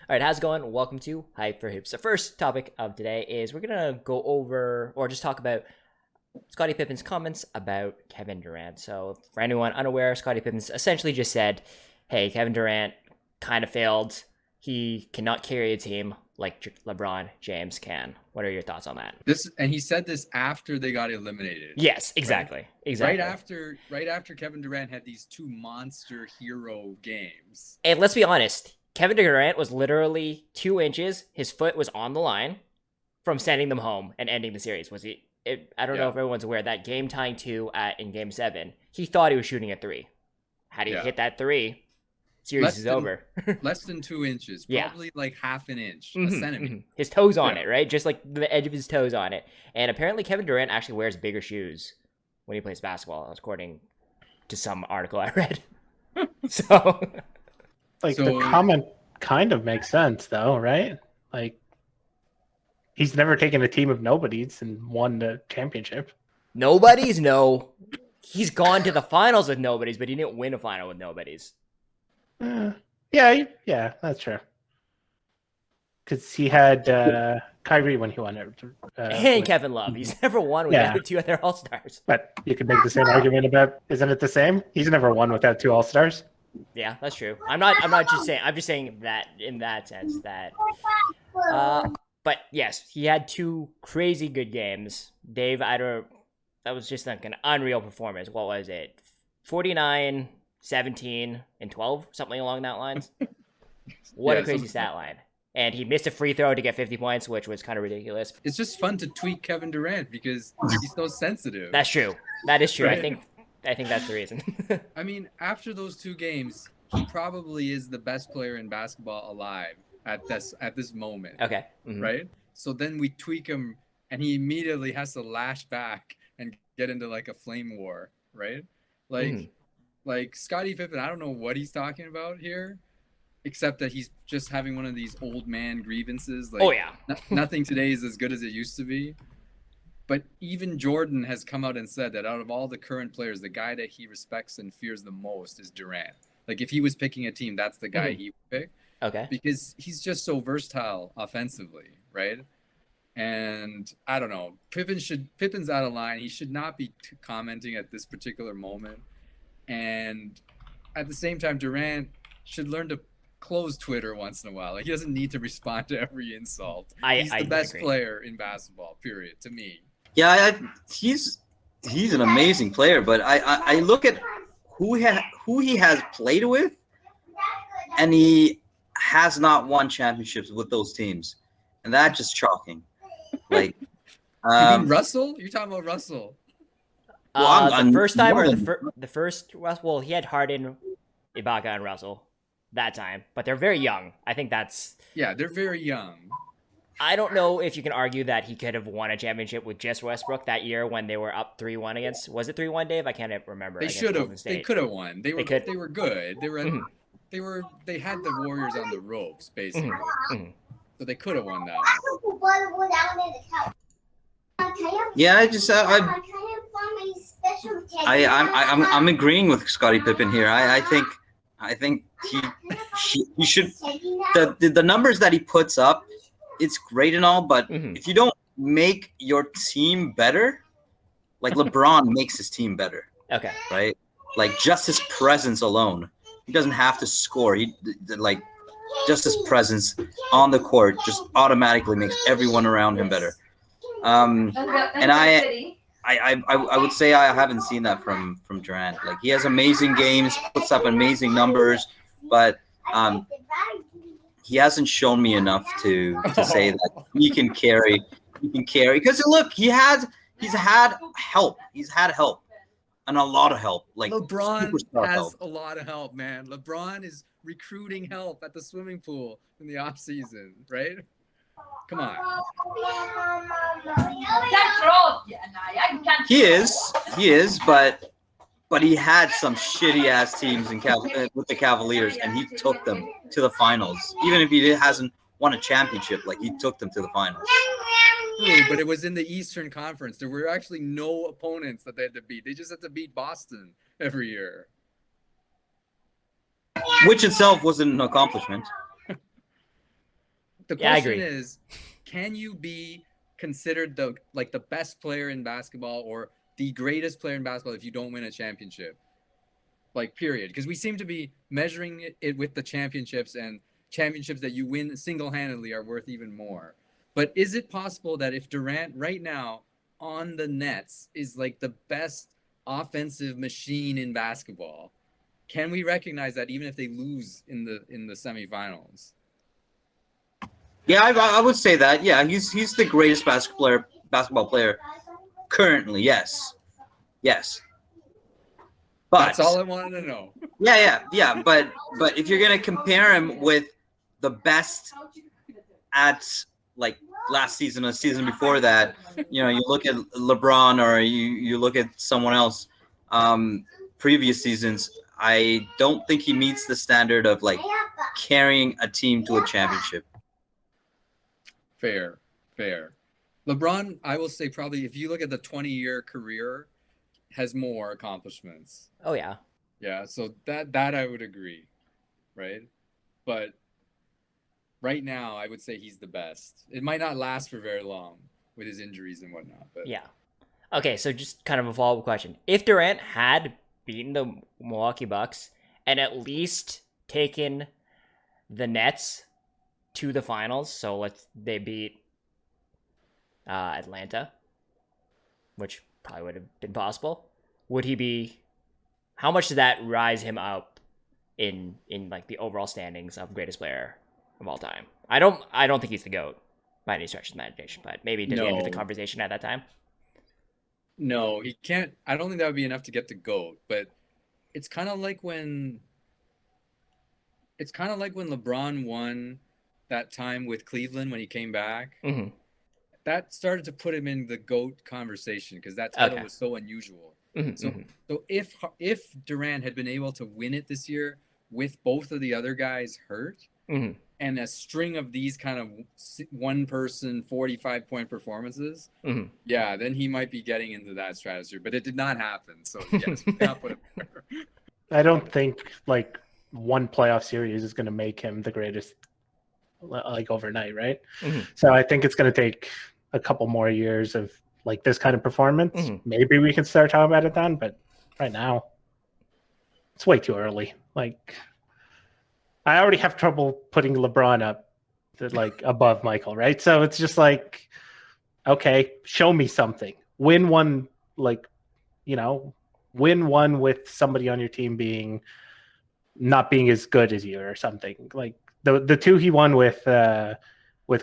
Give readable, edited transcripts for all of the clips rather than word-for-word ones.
All right, how's it going? Welcome to Hype for Hoops. The first topic of today is we're gonna go over or just talk about Scottie Pippen's comments about Kevin Durant. So, for anyone unaware, Scottie Pippen's essentially just said, "Hey, Kevin Durant kind of failed. He cannot carry a team like LeBron James can." What are your thoughts on that? He said this after they got eliminated. Yes, Right? exactly, exactly. Right after Kevin Durant had these two monster hero games. And let's be honest, Kevin Durant was literally 2 inches. His foot was on the line from sending them home and ending the series. Was he? I don't know Yeah. if everyone's aware that game tying two in game seven, he thought he was shooting a three. Had he Yeah. hit that three, series Less is than over. less than 2 inches, Yeah. probably like half an inch, a Mhm, centimeter. mhm. His toes on Yeah. it, right? Just like the edge of his toes on it. And apparently Kevin Durant actually wears bigger shoes when he plays basketball, according to some article I read. So Like the So comment kind of makes sense though, right? Like he's never taken a team of nobodies and won the championship. nobody's no. He's gone to the finals with nobodies, but he didn't win a final with nobodies. Yeah, that's true. Because he had Kyrie when he won it. And Kevin Love. He's never won without Yeah. two other All Stars. But you could make the same argument about, isn't it the same? He's never won without two All Stars. Yeah, that's true. I'm not just saying. I'm just saying that in that sense that. But yes, he had two crazy good games. Dave, I don't. That was just like an unreal performance. What was it? 49, 17, and 12, something along that lines. What a crazy stat line. And he missed a free throw to get 50 points, which was kind of ridiculous. it's just fun to tweet Kevin Durant because he's so sensitive. That's true. That is true. Right. I think that's the reason. I mean, after those two games, he probably is the best player in basketball alive at this moment. Okay. Mhm. Right? So then we tweak him and he immediately has to lash back and get into like a flame war, right? Mhm. Like Scottie Pippen, I don't know what he's talking about here, except that he's just having one of these old man grievances. Like, Oh yeah. nothing today is as good as it used to be. But even Jordan has come out and said that out of all the current players, the guy that he respects and fears the most is Durant. Like if he was picking a team, that's the guy he would pick Okay. because he's just so versatile offensively, right? And I don't know, Pippen's out of line. He should not be commenting at this particular moment. And at the same time, Durant should learn to close Twitter once in a while. Like he doesn't need to respond to every insult. He's the best agree. player in basketball, period, to me. Yeah, he's an amazing player, but I look at who he has played with, and he has not won championships with those teams, and that's just shocking. Like, You mean Russell? You're talking about Russell. Well, The I'm first time more or than- the first Well, he had Harden, Ibaka, and Russell that time, but they're very young. I think that's. Yeah, they're very young. I don't know if you can argue that he could have won a championship with just Westbrook that year when they were up 3-1 against. Was it 3-1, Dave? I can't remember. They against should have. Golden They State. could have won. They were could. they were good. They were Mhm. they had the Warriors on the ropes basically. Mhm. So they could have won that. Yeah, I'm agreeing with Scottie Pippen here. I think he should the numbers that he puts up, it's great and all, but Mhm. if you don't make your team better, like LeBron makes his team better, Okay. right? Like just his presence alone, he doesn't have to score. He like just his presence on the court just automatically makes everyone around him better. And I would say I haven't seen that from Durant. Like he has amazing games, puts up amazing numbers, but he hasn't shown me enough to say that he can carry. He can carry because look, he's had help. He's had help and a lot of help. Like LeBron superstar has help. a lot of help, man. LeBron is recruiting help at the swimming pool in the off season, right? Come on. He is, but he had some shitty ass teams with the Cavaliers, and he took them to the finals. Even if he hasn't won a championship, like he took them to the finals. True, but it was in the Eastern Conference. There were actually no opponents that they had to beat. They just had to beat Boston every year. Which itself was an accomplishment. the Yeah, I question agree. is, can you be considered the best player in basketball or the greatest player in basketball if you don't win a championship? Like, period. Because we seem to be measuring it with the championships, and championships that you win single-handedly are worth even more. But is it possible that if Durant right now on the Nets is like the best offensive machine in basketball, can we recognize that even if they lose in the semifinals? Yeah, I would say that. Yeah, he's the greatest basketball player currently. Yes, yes. That's But all I wanted to know. yeah. But if you're gonna compare him with the best at like last season or the season before that, you look at LeBron or you look at someone else, previous seasons, I don't think he meets the standard of like carrying a team to a championship. Fair. LeBron, I will say, probably if you look at the 20-year career, has more accomplishments. Oh yeah. Yeah, so that I would agree, right? But right now, I would say he's the best. It might not last for very long with his injuries and whatnot, but Yeah. Okay, so just kind of a follow-up question. If Durant had beaten the Milwaukee Bucks and at least taken the Nets to the finals, so they beat Atlanta, which probably would have been possible, would he be? How much did that rise him up in like the overall standings of greatest player of all time? I don't think he's the GOAT by any stretch of the imagination, but maybe does he enter the No. conversation at that time? No, he can't. I don't think that would be enough to get the GOAT, but it's kind of like when LeBron won that time with Cleveland when he came back. Mm-hmm. That started to put him in the GOAT conversation because that title Okay. was so unusual. Mm-hmm. So if Durant had been able to win it this year with both of the other guys hurt, Mm-hmm. and a string of these kind of one person 45-point performances, Mm-hmm. yeah, then he might be getting into that stratosphere. But it did not happen. So yes, we cannot put him there. I don't think like one playoff series is going to make him the greatest like overnight, right? Mm-hmm. So I think it's going to take a couple more years of like this kind of performance. Mm-hmm. Maybe we can start talking about it then, but right now it's way too early. Like I already have trouble putting LeBron up to like above Michael, right? So it's just like, okay, show me something. Win one, like, win one with somebody on your team not being as good as you or something. Like the two he won with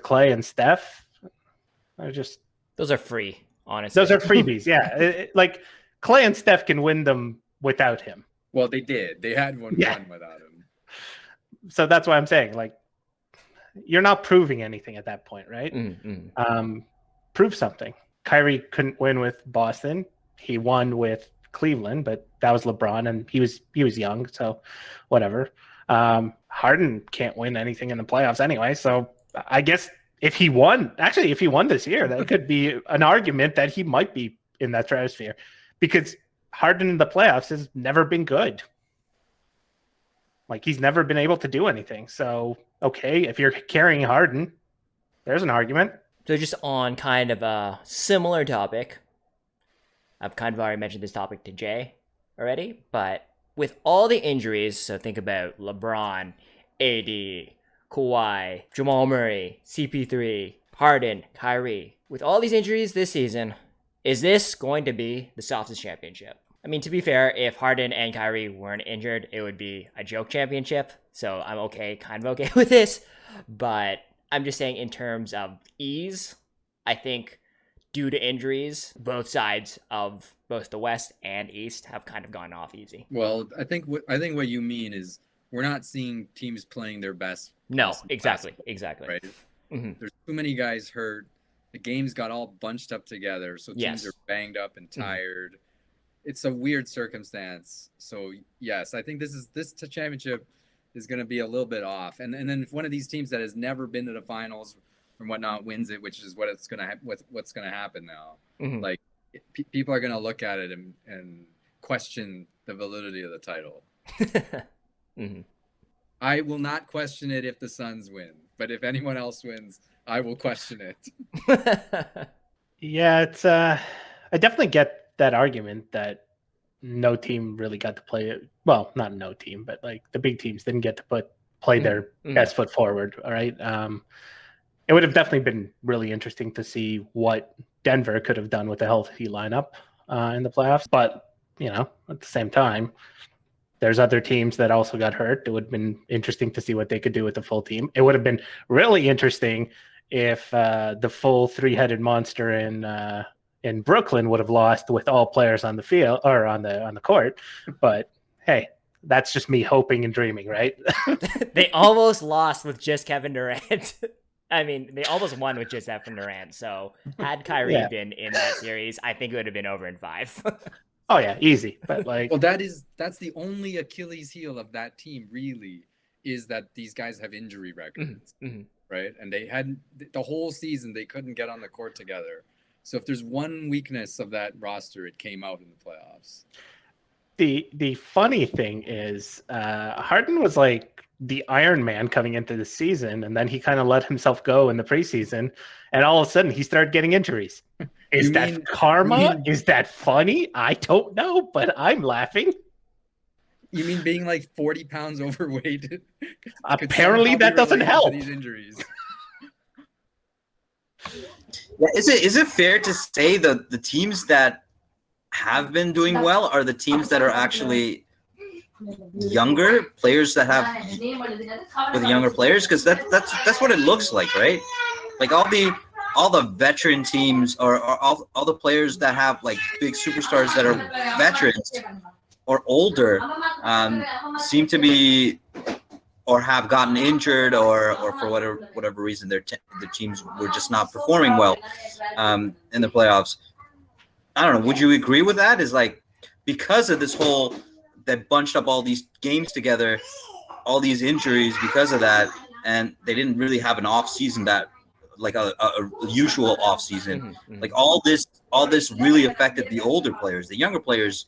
Clay and Steph are just Those are free, honestly. those are freebies. Yeah, like Clay and Steph can win them without him. Well, they did. They had one without him. So that's why I'm saying, like, you're not proving anything at that point, right? Mm-hmm. Prove something. Kyrie couldn't win with Boston. He won with Cleveland, but that was LeBron, and he was young, so whatever. Harden can't win anything in the playoffs anyway, so I guess if he won this year, that could be an argument that he might be in that stratosphere, because Harden in the playoffs has never been good. Like, he's never been able to do anything. So, okay, if you're carrying Harden, there's an argument. So just on kind of a similar topic, I've kind of already mentioned this topic to Jay already, but with all the injuries, so think about LeBron, AD, Kawhi, Jamal Murray, CP3, Harden, Kyrie. With all these injuries this season, is this going to be the softest championship? I mean, to be fair, if Harden and Kyrie weren't injured, it would be a joke championship. So I'm kind of okay with this. But I'm just saying in terms of ease, I think due to injuries, both sides of both the West and East have kind of gone off easy. Well, I think what you mean is we're not seeing teams playing their best. No, exactly. Right? Mm-hmm. There's too many guys hurt. The games got all bunched up together, so teams are banged up and tired. Mm-hmm. It's a weird circumstance. So yes, I think this championship is going to be a little bit off. And then if one of these teams that has never been to the finals and whatnot wins it, which is what's going to happen now. Mm-hmm. Like people are going to look at it and question the validity of the title. Mm-hmm. I will not question it if the Suns win. but if anyone else wins, I will question it. Yeah, it's I definitely get that argument that no team really got to play it. Well, not no team, but like the big teams didn't get to play their best foot forward. All right. It would have definitely been really interesting to see what Denver could have done with a healthy lineup in the playoffs. But, at the same time, there's other teams that also got hurt. It would have been interesting to see what they could do with the full team. It would have been really interesting if the full three-headed monster in Brooklyn would have lost with all players on the field or on the court. But hey, that's just me hoping and dreaming, right? They almost lost with just Kevin Durant. I mean, they almost won with just Kevin Durant. So had Kyrie been in that series, I think it would have been over in 5. Oh yeah, easy. But like, well, that's the only Achilles heel of that team, really, is that these guys have injury records, right? And they had the whole season they couldn't get on the court together. So if there's one weakness of that roster, it came out in the playoffs. The funny thing is, Harden was like the Iron Man coming into the season, and then he kind of let himself go in the preseason, and all of a sudden he started getting injuries. Is that karma? Is that funny? I don't know, but I'm laughing. You mean being like 40 pounds overweight? Apparently that doesn't help. These injuries. Yeah, is it fair to say that the teams that have been doing well are the teams that are actually younger players that have with younger players? Because that's what it looks like, right? Like all the veteran teams or all the players that have like big superstars that are veterans or older seem to be or have gotten injured or for whatever reason the teams were just not performing well in the playoffs. I don't know. Would you agree with that? Is like because of this whole that bunched up all these games together, all these injuries because of that, and they didn't really have an off season that like a usual off season. Like all this really affected the older players. The younger players,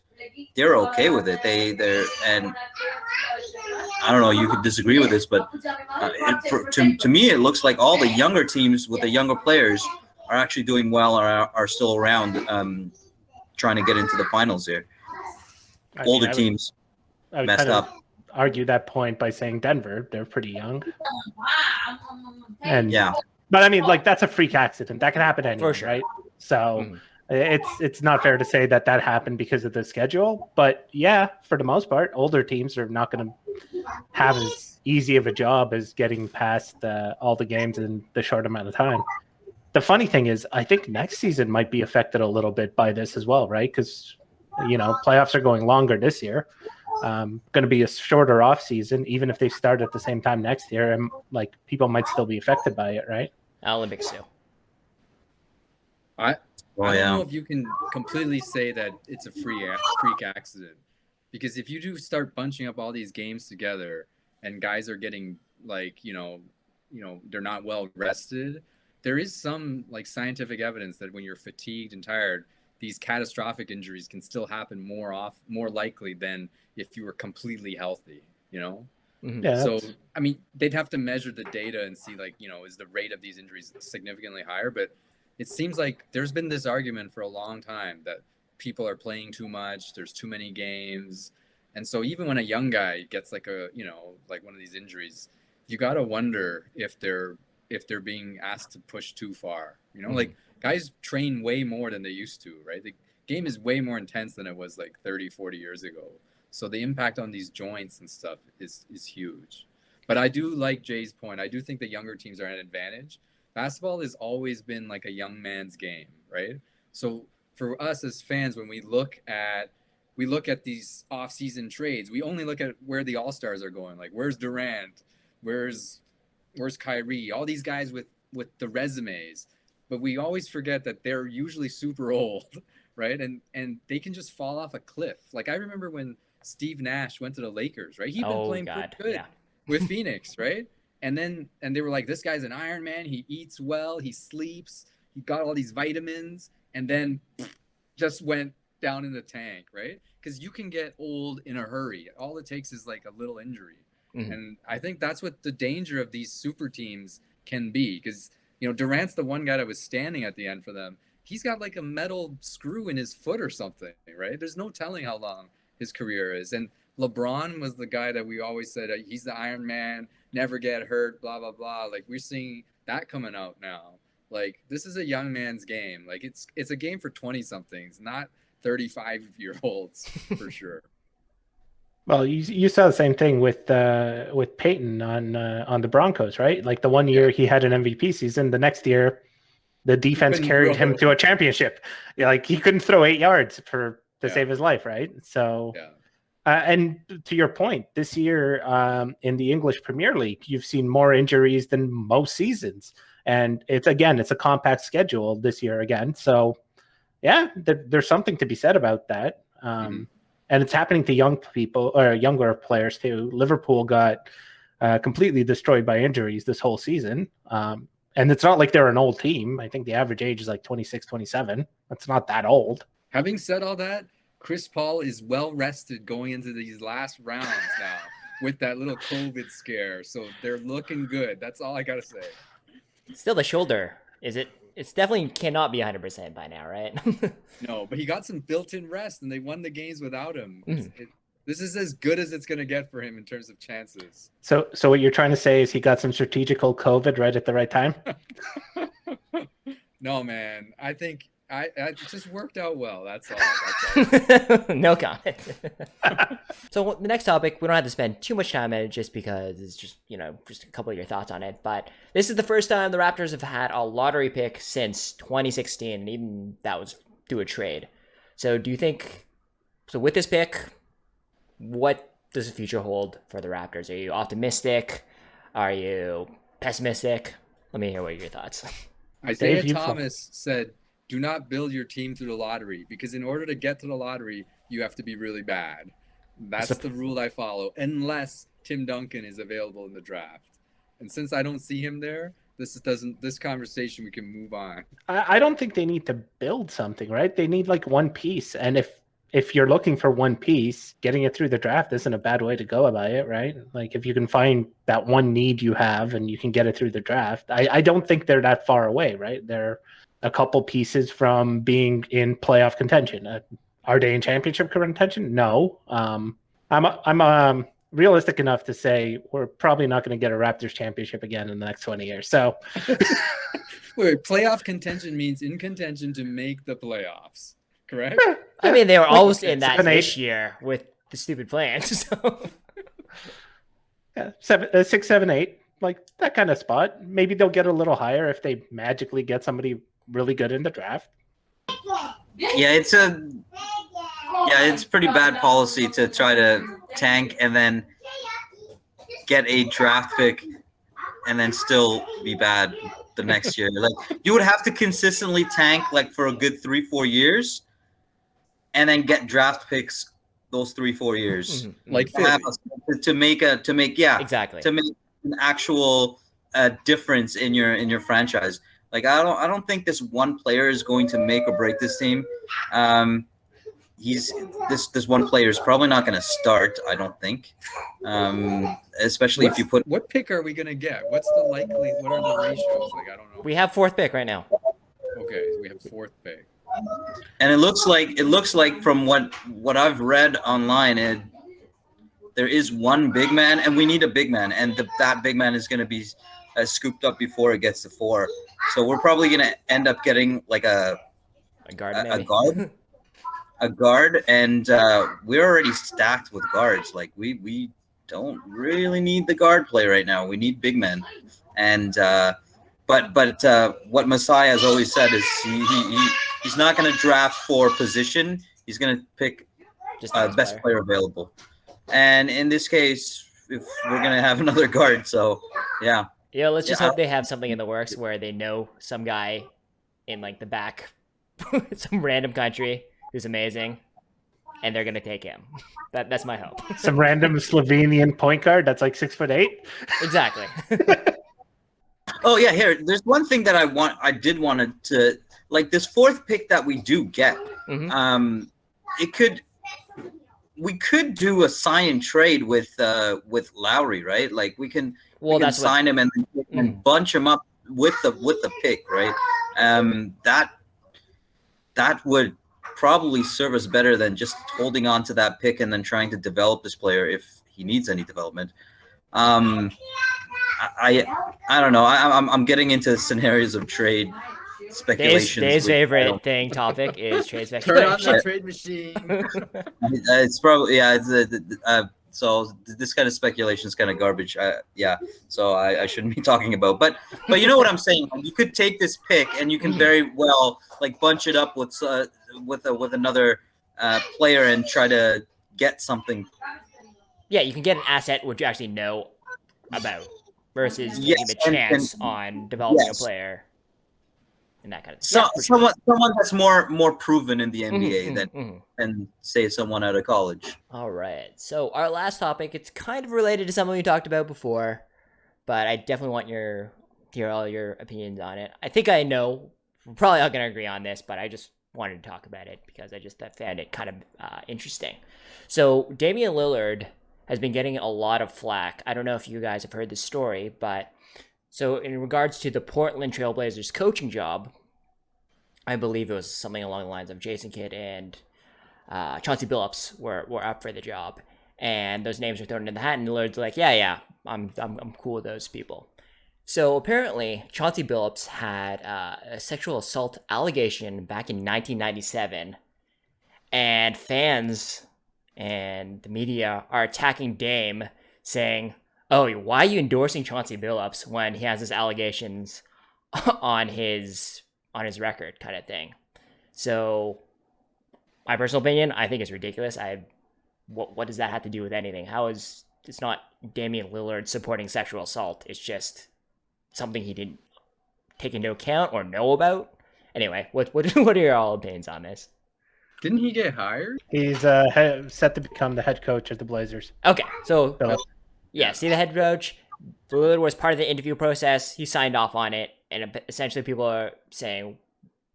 they're okay with it. They're and I don't know. You could disagree with this, but to me, it looks like all the younger teams with the younger players are actually doing well or are still around, trying to get into the finals here. Older teams messed up. Argue that point by saying Denver, they're pretty young. And yeah, but I mean, like that's a freak accident that can happen anywhere, sure. right? So it's not fair to say that happened because of the schedule. But yeah, for the most part, older teams are not going to have as easy of a job as getting past all the games in the short amount of time. The funny thing is, I think next season might be affected a little bit by this as well, right? Because, playoffs are going longer this year. Going to be a shorter off season, even if they start at the same time next year, and like people might still be affected by it, right? Olympics too. I don't know if you can completely say that it's a freak accident, because if you do start bunching up all these games together and guys are getting like they're not well rested, there is some like scientific evidence that when you're fatigued and tired, these catastrophic injuries can still happen more likely than if you were completely healthy, Yeah, so I mean, they'd have to measure the data and see like, is the rate of these injuries significantly higher? But it seems like there's been this argument for a long time that people are playing too much, there's too many games. And so even when a young guy gets like like one of these injuries, you got to wonder if they're being asked to push too far, like guys train way more than they used to, right? The game is way more intense than it was like 30, 40 years ago. So the impact on these joints and stuff is huge. But I do like Jay's point. I do think the younger teams are at an advantage. Basketball has always been like a young man's game, right? So for us as fans, when we look at these off-season trades, we only look at where the all-stars are going. Like, where's Durant? Where's Kyrie? All these guys with the resumes. But we always forget that they're usually super old, right? And they can just fall off a cliff. Like, I remember when Steve Nash went to the Lakers, right? He'd been playing pretty good with Phoenix, right? And they were like, this guy's an Iron Man. He eats well. He sleeps. He got all these vitamins. And then just went down in the tank, right? Because you can get old in a hurry. All it takes is like a little injury. Mhm. And I think that's what the danger of these super teams can be, because Durant's the one guy that was standing at the end for them. He's got like a metal screw in his foot or something, right? There's no telling how long his career is. And LeBron was the guy that we always said he's the Iron Man, never get hurt, blah blah blah. Like we're seeing that coming out now. Like this is a young man's game. Like it's a game for 20 somethings, not 35-year-olds for sure. Well, you saw the same thing with Peyton on the Broncos, right? Like the one year he had an MVP season, the next year the defense carried him to a championship. Like he couldn't throw 8 yards to save his life, right? So, and to your point, this year in the English Premier League, you've seen more injuries than most seasons, and it's a compact schedule this year again. So, yeah, there's something to be said about that. And it's happening to young people or younger players too. Liverpool got completely destroyed by injuries this whole season. And it's not like they're an old team. I think the average age is like 26, 27. That's not that old. Having said all that, Chris Paul is well rested going into these last rounds now with that little COVID scare. So they're looking good. That's all I got to say. Still the shoulder. Is it? It's definitely cannot be 100% by now, right? No, but he got some built-in rest, and they won the games without him. This is as good as it's going to get for him in terms of chances. So what you're trying to say is he got some strategical COVID right at the right time? No, man. I think it just worked out well. That's all. No comment. So the next topic, we don't have to spend too much time on it just because it's just, just a couple of your thoughts on it. But this is the first time the Raptors have had a lottery pick since 2016, and even that was through a trade. So do you think, with this pick, what does the future hold for the Raptors? Are you optimistic? Are you pessimistic? Let me hear what your thoughts. Isaiah Thomas said, do not build your team through the lottery, because in order to get to the lottery, you have to be really bad. That's the rule I follow, unless Tim Duncan is available in the draft. And since I don't see him there, this conversation, we can move on. I don't think they need to build something, right? They need like one piece. And if you're looking for one piece, getting it through the draft isn't a bad way to go about it, right? Like if you can find that one need you have and you can get it through the draft, I don't think they're that far away, right? They're a couple pieces from being in playoff contention. Are they in championship contention? No. I'm realistic enough to say we're probably not going to get a Raptors championship again in the next 20 years. So, wait, playoff contention means in contention to make the playoffs, correct? I mean, they were almost in that this year with the stupid plans. So. Yeah, 6, 7, 8, like that kind of spot. Maybe they'll get a little higher if they magically get somebody really good in the draft. Yeah, it's pretty bad policy to try to tank and then get a draft pick and then still be bad the next year. Like you would have to consistently tank like for a good 3-4 years and then get draft picks those 3-4 years. Like to make exactly to make an actual difference in your franchise. Like I don't think this one player is going to make or break this team. This one player is probably not going to start. I don't think, especially if you put. What pick are we going to get? What's the likely? What are the ratios? Like I don't know. We have 4th pick right now. Okay, so we have 4th pick. And it looks like from what I've read online, there is one big man, and we need a big man, and that big man is going to be scooped up before it gets to 4. So we're probably going to end up getting like a guard, a guard, and we're already stacked with guards. Like we don't really need the guard play right now. We need big men, and but what Masai has always said is he's not going to draft for position. He's going to pick best player available, and in this case, if we're going to have another guard, so yeah. Yeah, let's just hope they have something in the works where they know some guy in like the back, some random country who's amazing, and they're gonna take him. That's my hope. Some random Slovenian point guard that's like 6'8". Exactly. Oh yeah, here. There's one thing that I did want to like this 4th pick that we do get. Mm-hmm. It could. we could do a sign and trade with Lowry, right? Like we can sign him and bunch him up with the pick, right? That would probably serve us better than just holding on to that pick and then trying to develop this player if he needs any development. I don't know. I'm getting into scenarios of trade speculations. Dave's favorite topic is trade speculation. Turn on the trade machine. It's probably so this kind of speculation is kind of garbage. So I shouldn't be talking about. But you know what I'm saying? You could take this pick and you can very well like bunch it up with another player and try to get something. Yeah, you can get an asset which you actually know about versus taking the chance on developing a player. And that kind of someone that's more proven in the NBA than say someone out of college. All right. So our last topic, it's kind of related to something we talked about before, but I definitely want to hear all your opinions on it. I think I know we're probably not going to agree on this, but I just wanted to talk about it because I found it kind of interesting. So Damian Lillard has been getting a lot of flack. I don't know if you guys have heard this story, but so in regards to the Portland Trailblazers coaching job, I believe it was something along the lines of Jason Kidd and Chauncey Billups were up for the job, and those names were thrown in the hat, and Lillard's like, yeah, I'm cool with those people. So apparently, Chauncey Billups had a sexual assault allegation back in 1997, and fans and the media are attacking Dame, saying, "Oh, why are you endorsing Chauncey Billups when he has his allegations on his record," kind of thing. So, my personal opinion, I think it's ridiculous. What does that have to do with anything? It's not Damian Lillard supporting sexual assault. It's just something he didn't take into account or know about. Anyway, what are your all opinions on this? Didn't he get hired? He's set to become the head coach of the Blazers. Okay, so see the head coach. Lillard was part of the interview process. He signed off on it, and essentially people are saying,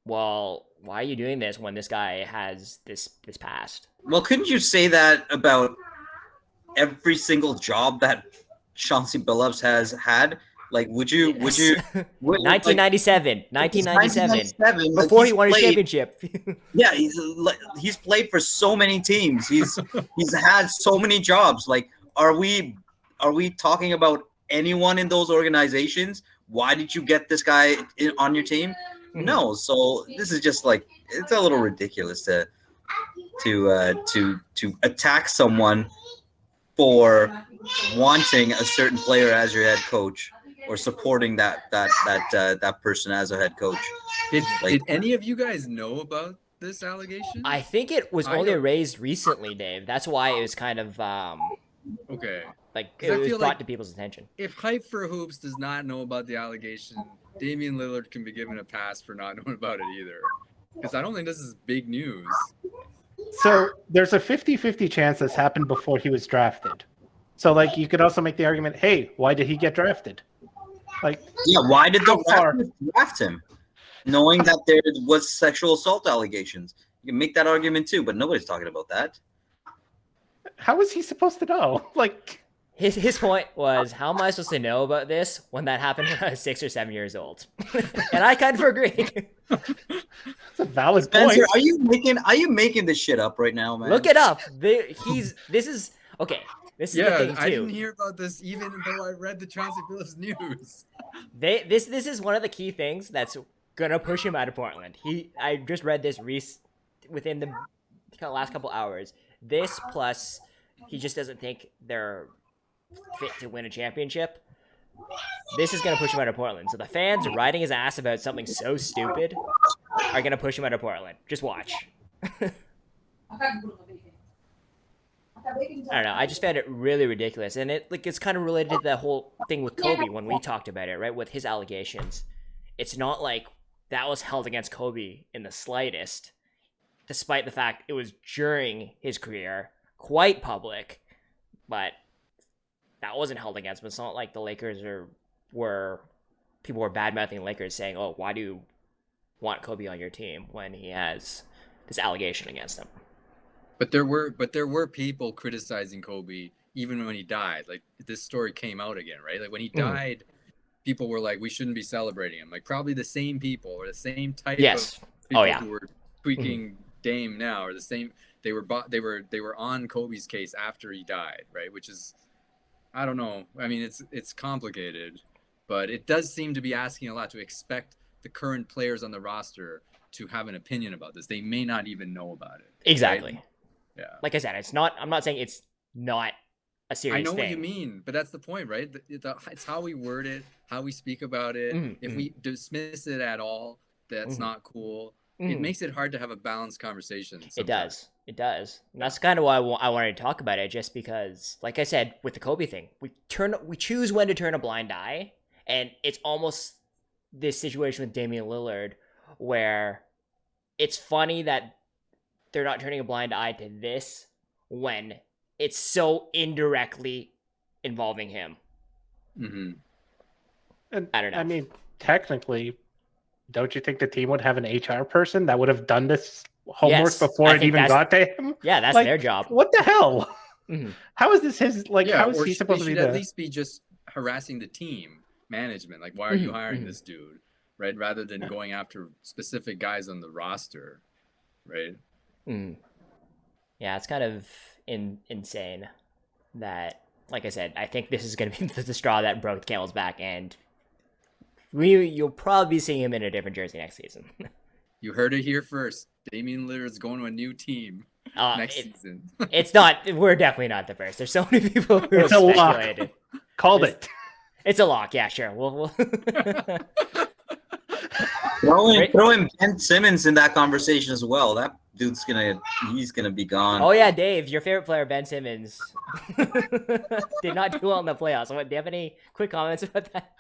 "Well, why are you doing this when this guy has this past?" Well, couldn't you say that about every single job that Chauncey Billups has had? Like, would you? 1997, before he won his championship. Yeah, he's played for so many teams. He's had so many jobs. Like, are we talking about anyone in those organizations? Why did you get this guy on your team? No. So this is just like, it's a little ridiculous to attack someone for wanting a certain player as your head coach or supporting that person as a head coach. Did any of you guys know about this allegation? I think it was only raised recently, Dave. That's why it was kind of okay. Like it was brought to people's attention. If Hype for Hoops does not know about the allegation, Damian Lillard can be given a pass for not knowing about it either. Because I don't think this is big news. So there's a 50-50 chance this happened before he was drafted. So like you could also make the argument, hey, why did he get drafted? Like, yeah, why did the Raptors draft him? Knowing that there was sexual assault allegations. You can make that argument too, but nobody's talking about that. How was he supposed to know? Like, his point was, how am I supposed to know about this when that happened when I was 6 or 7 years old? And I kind of agree. That's a valid Spencer, point. Are you making this shit up right now, man? Look it up. This is the thing too. I didn't hear about this even though I read the Chauncey Billups news. This is one of the key things that's gonna push him out of Portland. I just read this within the last couple hours. This plus he just doesn't think they're fit to win a championship. This is gonna push him out of Portland. So the fans riding his ass about something so stupid are gonna push him out of Portland. Just watch. I don't know. I just found it really ridiculous, and it's kind of related to the whole thing with Kobe when we talked about it, right? With his allegations, it's not like that was held against Kobe in the slightest, despite the fact it was during his career, quite public, but that wasn't held against him. It's not like the Lakers people were bad mouthing Lakers, saying, "Oh, why do you want Kobe on your team when he has this allegation against him?" But there were people criticizing Kobe even when he died. Like this story came out again, right? Like when he died, people were like, we shouldn't be celebrating him. Like probably the same people or the same type Yes. of people Oh, yeah. who were tweaking Dame now, or the same. They were on Kobe's case after he died, right? Which is, I don't know. I mean, it's complicated, but it does seem to be asking a lot to expect the current players on the roster to have an opinion about this. They may not even know about it. Exactly. Right? Yeah. Like I said, I'm not saying it's not a serious I know thing. what you mean, but that's the point, right? It's how we word it, how we speak about it. If we dismiss it at all, that's not cool. It makes it hard to have a balanced conversation. Sometimes. It does. And that's kind of why I wanted to talk about it, just because, like I said, with the Kobe thing, we choose when to turn a blind eye, and it's almost this situation with Damian Lillard where it's funny that they're not turning a blind eye to this when it's so indirectly involving him. And, I don't know. I mean, technically, don't you think the team would have an HR person that would have done this homework Yes, before I it think even got to him? Yeah, that's Like, their job. What the hell? How is this his, like, Yeah, how is or he supposed to they be should the... at least be just harassing the team management. Like, why are you hiring this dude, right? Rather than going after specific guys on the roster, right? Yeah, it's kind of insane that, like I said, I think this is going to be the straw that broke the camel's back, and you'll probably be seeing him in a different jersey next season. You heard it here first. Damian Lillard's going to a new team next season. It's not. We're definitely not the first. There's so many people who It's have a lock. speculated. Called it. It's a lock. Yeah, sure. We'll Throw in Ben Simmons in that conversation as well. That dude's he's gonna be gone. Oh yeah, Dave, your favorite player, Ben Simmons, did not do well in the playoffs. Do you have any quick comments about that?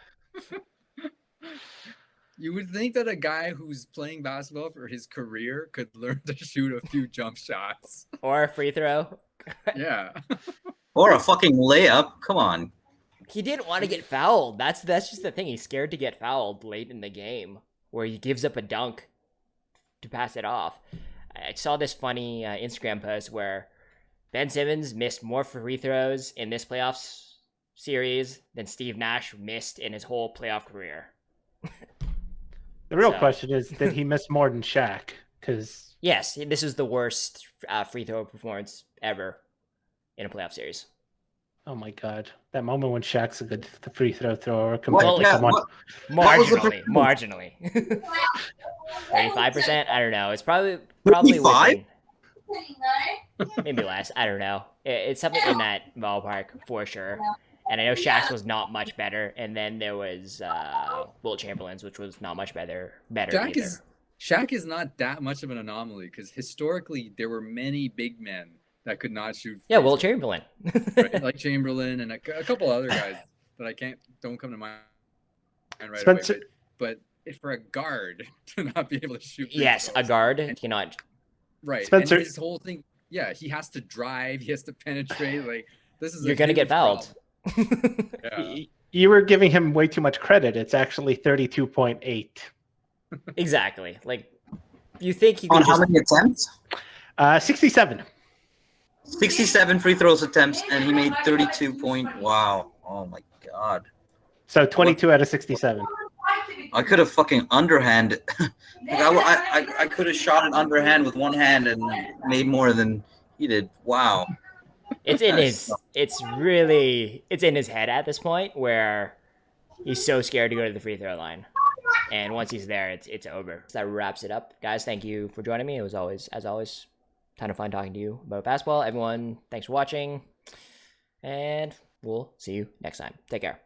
You would think that a guy who's playing basketball for his career could learn to shoot a few jump shots. Or a free throw. Yeah. Or a fucking layup. Come on. He didn't want to get fouled. That's just the thing. He's scared to get fouled late in the game, where he gives up a dunk to pass it off. I saw this funny Instagram post where Ben Simmons missed more free throws in this playoffs series than Steve Nash missed in his whole playoff career. The real question is, did he miss more than Shaq? Because yes, this is the worst free throw performance ever in a playoff series. oh my god, that moment when Shaq's a good free throw thrower compared to someone. Marginally. 35%? I don't know. It's probably 35? within, maybe less. I don't know. It's something in that ballpark for sure. And I know Shaq's was not much better, and then there was Wilt Chamberlain's, which was not much better Shaq is not that much of an anomaly, because historically there were many big men that could not shoot. Yeah, Wilt Chamberlain, right? Like Chamberlain and a couple other guys that don't come to mind right Spencer... away. But for a guard to not be able to shoot, yes, a guard cannot. Right, Spencer... and his whole thing, yeah, he has to drive, he has to penetrate. Like this is you're gonna get fouled. Yeah. You were giving him way too much credit. It's actually 32.8. Exactly. Like, you think he could on how many attempts? 67. 67 free throws attempts, and he made 32 point. Wow. Oh my god. So 22 out of 67. I could have fucking underhand. Like I could have shot an underhand with one hand and made more than he did. Wow. It's in his head at this point where he's so scared to go to the free throw line. And once he's there, it's over. So that wraps it up. Guys, thank you for joining me. It was as always, ton of fun talking to you about basketball. Everyone, thanks for watching. And we'll see you next time. Take care.